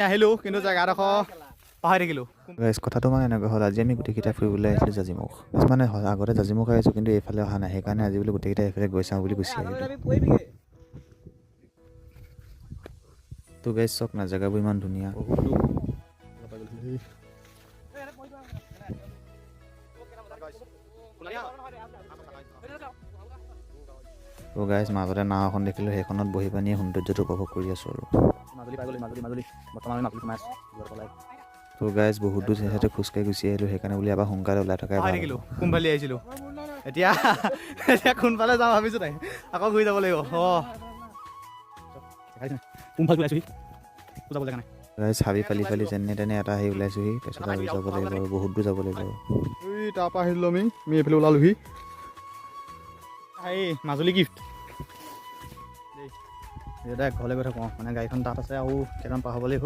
আহিলোঁ কিন্তু জেগাডোখৰ পাহৰি থাকিলোঁ। কথাটো মানে এনেকুৱা হ'ল, আজি আমি গোটেইকেইটা ফুৰিবলৈ আহিছিলোঁ জাজিমুখ। মানে আগতে জাজিমুখ আহিছোঁ কিন্তু এইফালে অহা নাই, সেইকাৰণে আজি বোলো গোটেইকেইটা এইফালে গৈ চাওঁ বুলি গুচি আহিলোঁ। তো গাইজ চাওক না, জেগাবোৰ ইমান ধুনীয়া। তো গাইজ মাজতে নাও এখন দেখিলোঁ, সেইখনত বহি পানীয়ে সৌন্দৰ্যটো উপভোগ কৰি আছোঁ আৰু। তো গাইজ বহুত দূৰ যিহেতু খোজকাঢ়ি গুচি আহিলোঁ, সেইকাৰণে বুলি এবাৰ সোনকালে ওলাই থকাই ভাল। থাকিলোঁ কোনফালে আহিছিলোঁ, এতিয়া কোনফালে যাওঁ ভাবিছোঁ তাই আকৌ ঘূৰি যাব লাগিব। গাইজ হাবি ফালি ফালি যেনে তেনে এটা আহি ওলাইছোঁহি, তাৰপিছত আৰু যাব লাগিব আৰু বহুত দূৰ যাব লাগিব আৰু। তাৰপৰা আহিলোঁ আমি এইফালে ওলালোহি। এই মাজুলী গিফ্ট দেই, ঘৰলৈ গৈ থাকোঁ মানে গাড়ীখন তাত আছে আৰু কেইটামান পাৰ হ'ব লাগিব।